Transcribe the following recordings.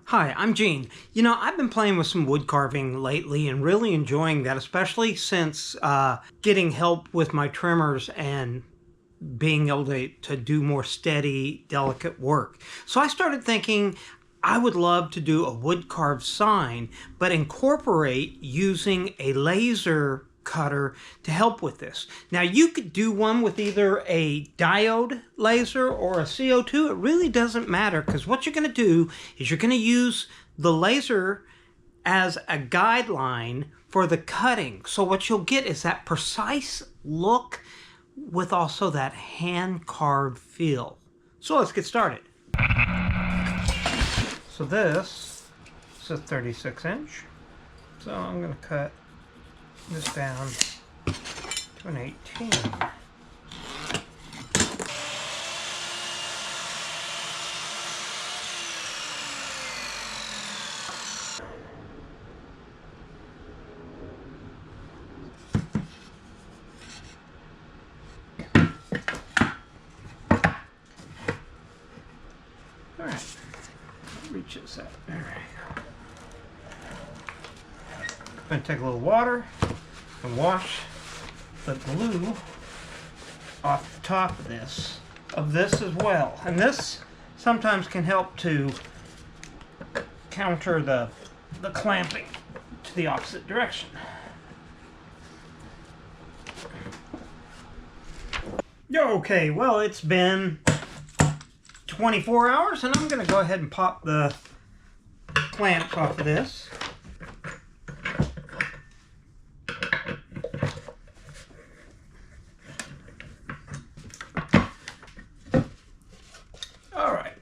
Hi, I'm Gene. I've been playing with some wood carving lately and really enjoying that, especially since getting help with my trimmers and being able to do more steady, delicate work. So I started thinking I would love to do a wood carved sign, but incorporate using a laser cutter to help with this. Now you could do one with either a diode laser or a CO2. It really doesn't matter, because what you're going to do is you're going to use the laser as a guideline for the cutting. So what you'll get is that precise look with also that hand carved feel. So let's get started. So this is a 36 inch. So I'm going to cut this down to an 18. All right, reaches that. There we go. I'm going to take a little water and wash the glue off the top of this as well. And this sometimes can help to counter the clamping to the opposite direction. Okay, well, it's been 24 hours, and I'm going to go ahead and pop the clamps off of this. Alright,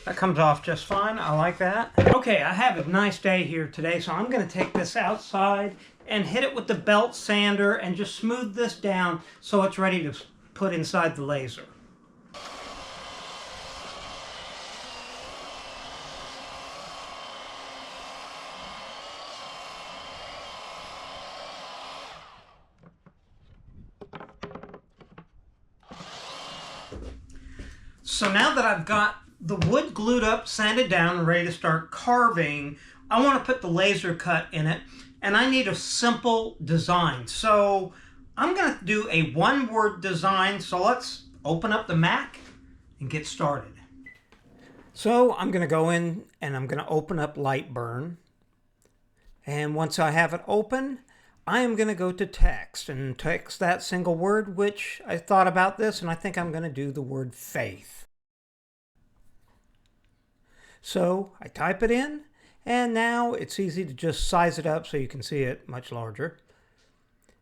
that comes off just fine. I like that. Okay, I have a nice day here today, so I'm going to take this outside and hit it with the belt sander and just smooth this down so it's ready to put inside the laser. So now that I've got the wood glued up, sanded down, and ready to start carving, I want to put the laser cut in it, and I need a simple design. So I'm going to do a one-word design, so let's open up the Mac and get started. So I'm going to go in and I'm going to open up LightBurn. And once I have it open, I am going to go to text and text that single word, which I thought about this, and I think I'm going to do the word faith. So I type it in, and now it's easy to just size it up so you can see it much larger.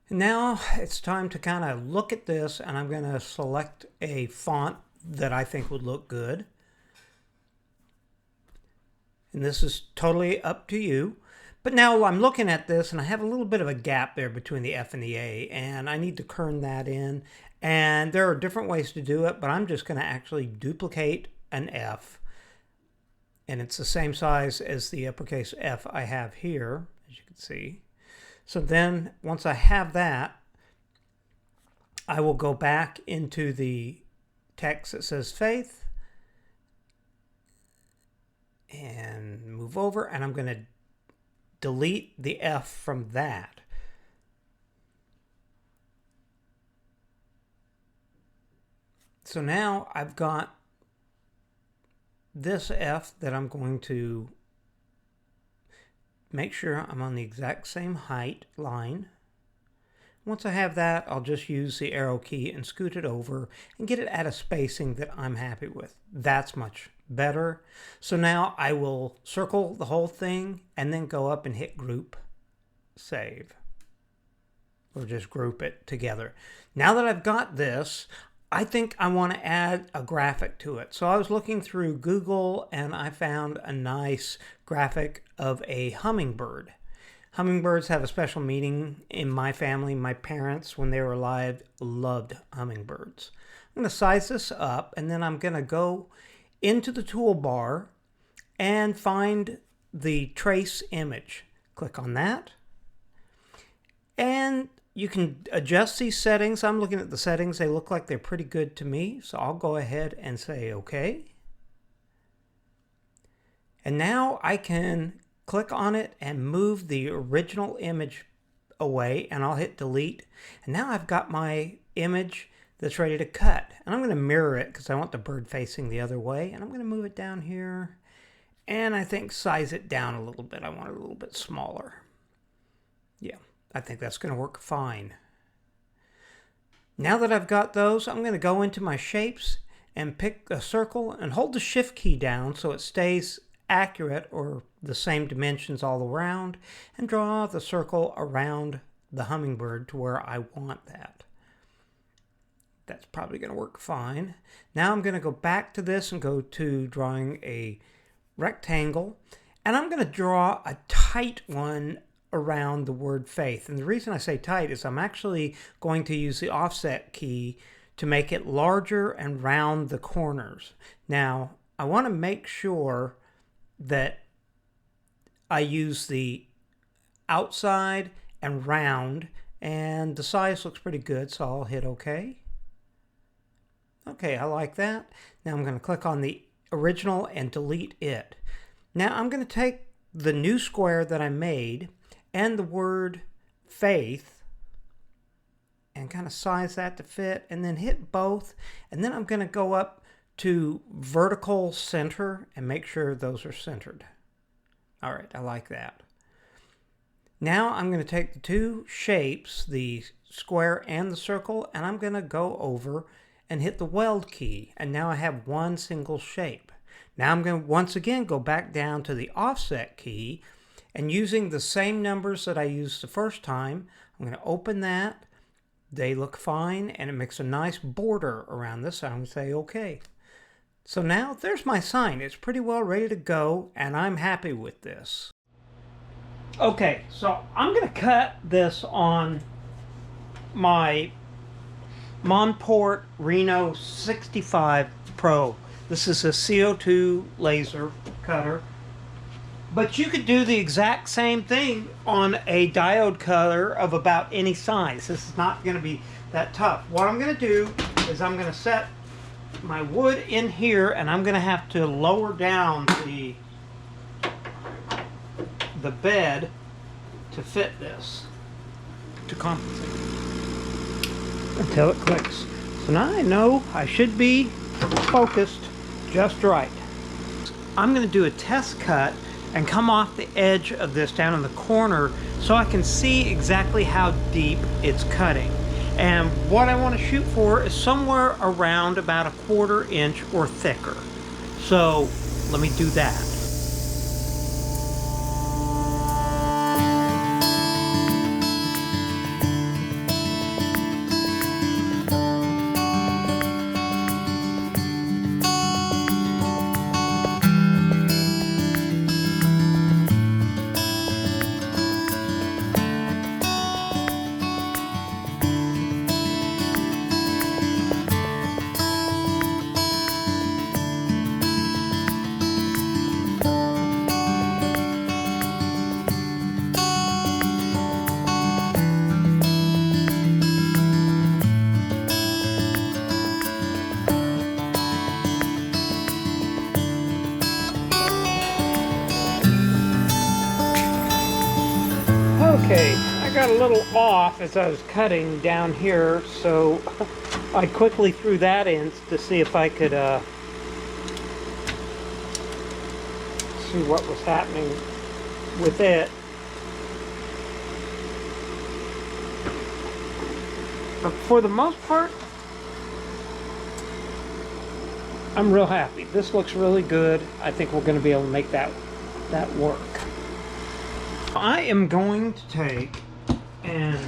And now it's time to kind of look at this, and I'm going to select a font that I think would look good. And this is totally up to you. But now I'm looking at this, and I have a little bit of a gap there between the F and the A, and I need to kern that in. And there are different ways to do it, but I'm just going to actually duplicate an F. And it's the same size as the uppercase F I have here, as you can see. So then, once I have that, I will go back into the text that says faith and move over, and I'm going to delete the F from that. So now I've got this F that I'm going to make sure I'm on the exact same height line. Once I have that, I'll just use the arrow key and scoot it over and get it at a spacing that I'm happy with. That's much better. So now I will circle the whole thing and then go up and hit group, save, or just group it together. Now that I've got this, I think I want to add a graphic to it. So I was looking through Google and I found a nice graphic of a hummingbird. Hummingbirds have a special meaning in my family. My parents, when they were alive, loved hummingbirds. I'm going to size this up, and then I'm going to go into the toolbar and find the trace image. Click on that. And you can adjust these settings. I'm looking at the settings. They look like they're pretty good to me. So I'll go ahead and say OK. And now I can click on it and move the original image away, and I'll hit delete. And now I've got my image that's ready to cut. And I'm going to mirror it because I want the bird facing the other way. And I'm going to move it down here. And I think size it down a little bit. I want it a little bit smaller. Yeah, I think that's going to work fine. Now that I've got those, I'm going to go into my shapes and pick a circle and hold the shift key down so it stays accurate or the same dimensions all around, and draw the circle around the hummingbird to where I want that. That's probably going to work fine. Now I'm going to go back to this and go to drawing a rectangle, and I'm going to draw a tight one around the word faith. And the reason I say tight is I'm actually going to use the offset key to make it larger and round the corners. Now I want to make sure that I use the outside and round, and the size looks pretty good, so I'll hit OK. Okay, I like that. Now I'm going to click on the original and delete it. Now I'm going to take the new square that I made and the word faith and kind of size that to fit, and then hit both, and then I'm going to go up to vertical center and make sure those are centered. All right, I like that. Now I'm going to take the two shapes, the square and the circle, and I'm going to go over and hit the weld key, and now I have one single shape. Now I'm going to once again go back down to the offset key, and using the same numbers that I used the first time, I'm going to open that. They look fine, and it makes a nice border around this. I'm going to say OK. So now there's my sign. It's pretty well ready to go, and I'm happy with this. Okay, so I'm going to cut this on my Monport Reno 65 Pro. This is a CO2 laser cutter. But you could do the exact same thing on a diode cutter of about any size. This is not going to be that tough. What I'm going to do is I'm going to set my wood in here, and I'm going to have to lower down the bed to fit this, to compensate until it clicks. So now I know I should be focused just right. I'm going to do a test cut and come off the edge of this down in the corner so I can see exactly how deep it's cutting. And what I want to shoot for is somewhere around about a 1/4 inch or thicker. So let me do that. Okay, I got a little off as I was cutting down here, so I quickly threw that in to see if I could see what was happening with it. But for the most part, I'm real happy. This looks really good. I think we're going to be able to make that work. I am going to take and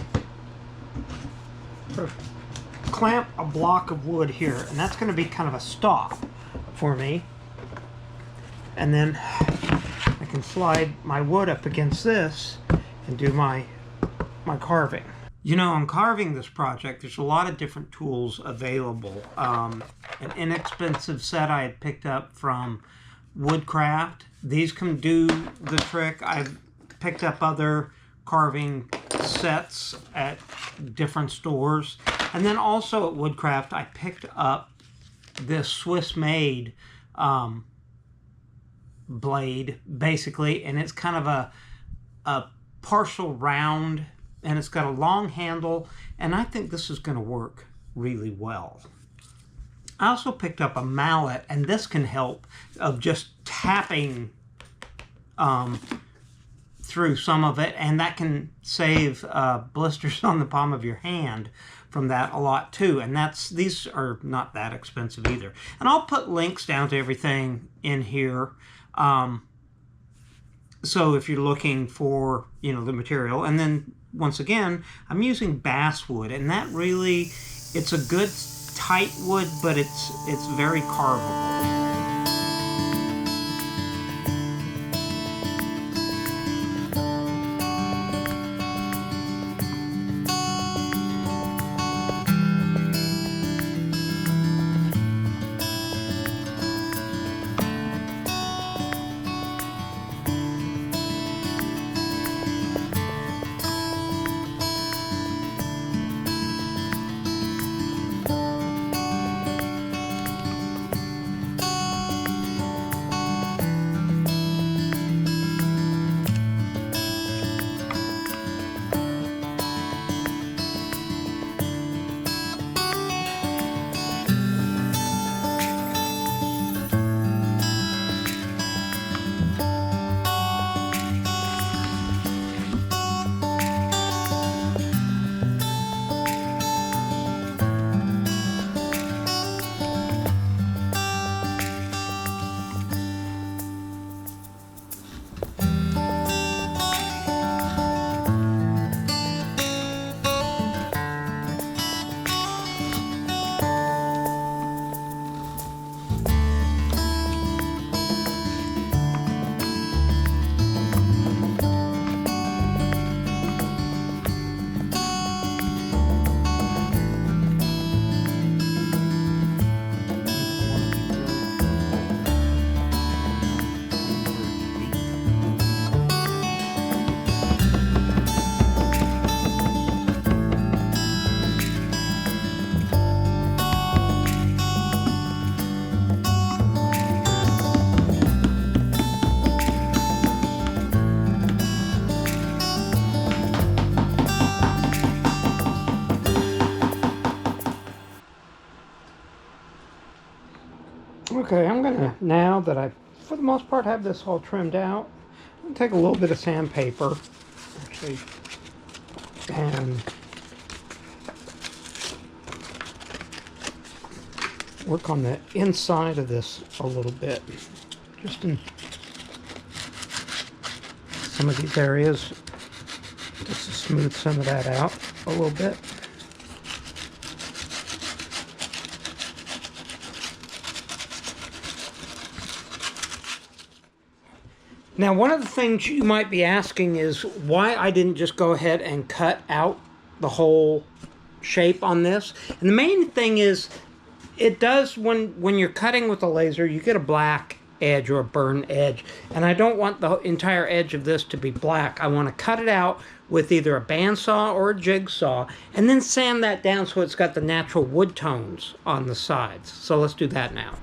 clamp a block of wood here, and that's going to be kind of a stop for me. And then I can slide my wood up against this and do my carving. You know, in carving this project, there's a lot of different tools available. An inexpensive set I had picked up from Woodcraft. These can do the trick. I've picked up other carving sets at different stores. And then also at Woodcraft, I picked up this Swiss-made blade basically, and it's kind of a partial round, and it's got a long handle, and I think this is going to work really well. I also picked up a mallet, and this can help of just tapping through some of it, and that can save blisters on the palm of your hand from that a lot too. And these are not that expensive either. And I'll put links down to everything in here. So if you're looking for, the material, and then once again, I'm using basswood, and that really, it's a good tight wood, but it's very carvable. Okay, I'm gonna, now that I, for the most part, have this all trimmed out, I'm gonna take a little bit of sandpaper, actually, and work on the inside of this a little bit, just in some of these areas, just to smooth some of that out a little bit. Now, one of the things you might be asking is why I didn't just go ahead and cut out the whole shape on this. And the main thing is, it does, when you're cutting with a laser, you get a black edge or a burn edge. And I don't want the entire edge of this to be black. I want to cut it out with either a bandsaw or a jigsaw, and then sand that down so it's got the natural wood tones on the sides. So let's do that now.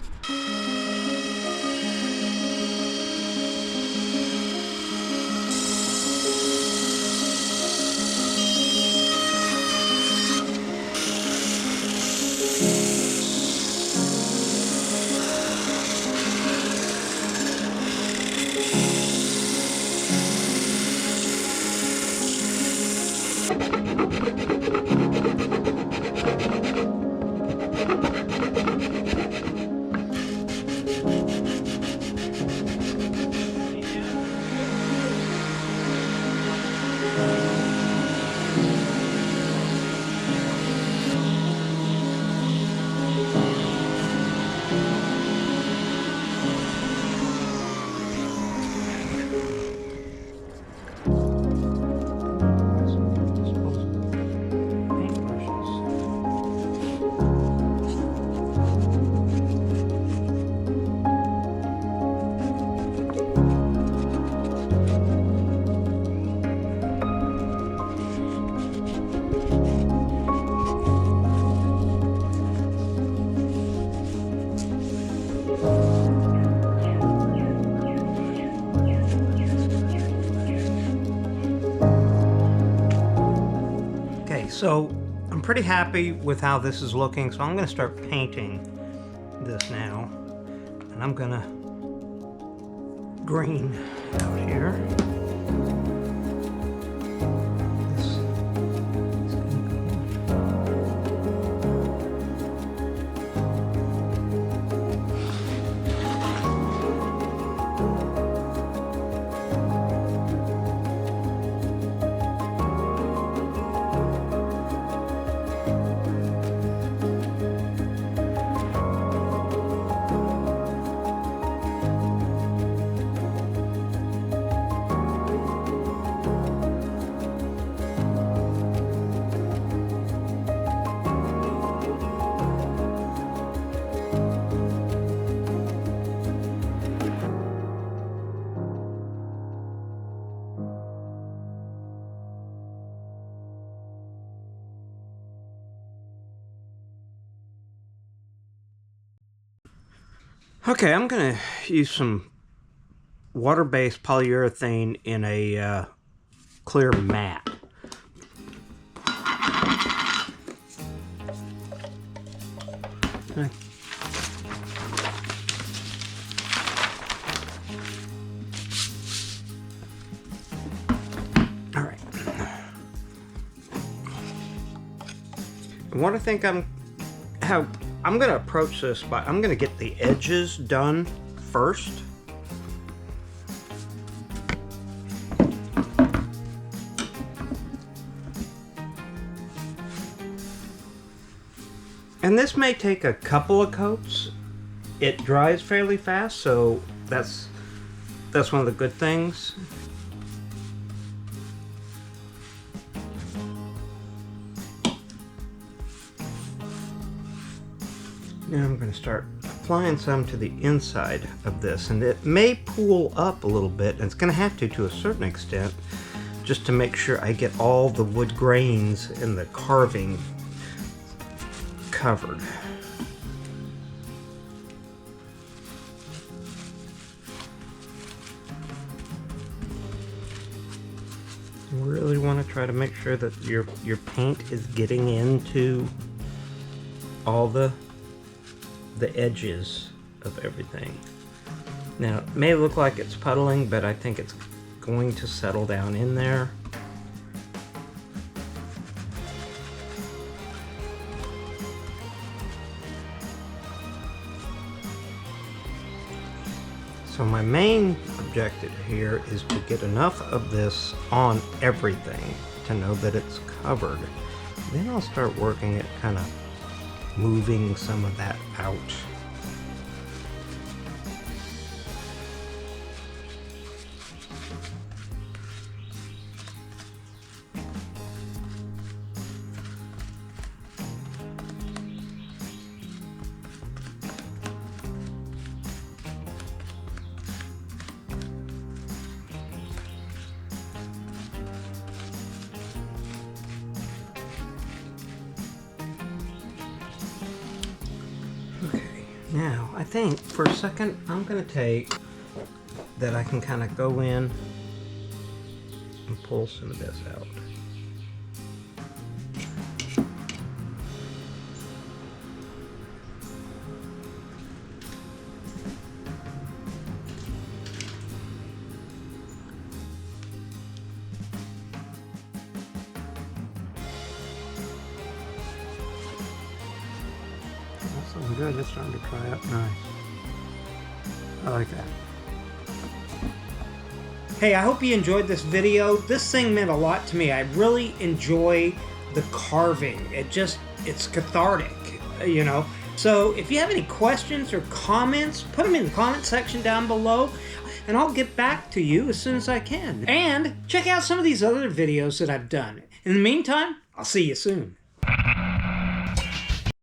So I'm pretty happy with how this is looking, so I'm going to start painting this now. And I'm going to green out here. Okay, I'm going to use some water-based polyurethane in a clear matte. All right. What I think I'm going to approach this by, I'm going to get the edges done first. And this may take a couple of coats. It dries fairly fast, so that's one of the good things. Now I'm going to start applying some to the inside of this, and it may pool up a little bit, and it's going to have to a certain extent, just to make sure I get all the wood grains in the carving covered. You really want to try to make sure that your paint is getting into all the edges of everything. Now, it may look like it's puddling, but I think it's going to settle down in there. So my main objective here is to get enough of this on everything to know that it's covered. Then I'll start working it, kind of moving some of that out. Now, I think for a second I'm going to take that I can kind of go in and pull some of this out. That's looking good. It's starting to dry up nice. I like that. Hey, I hope you enjoyed this video. This thing meant a lot to me. I really enjoy the carving. It's cathartic, you know. So if you have any questions or comments, put them in the comment section down below, and I'll get back to you as soon as I can. And check out some of these other videos that I've done. In the meantime, I'll see you soon.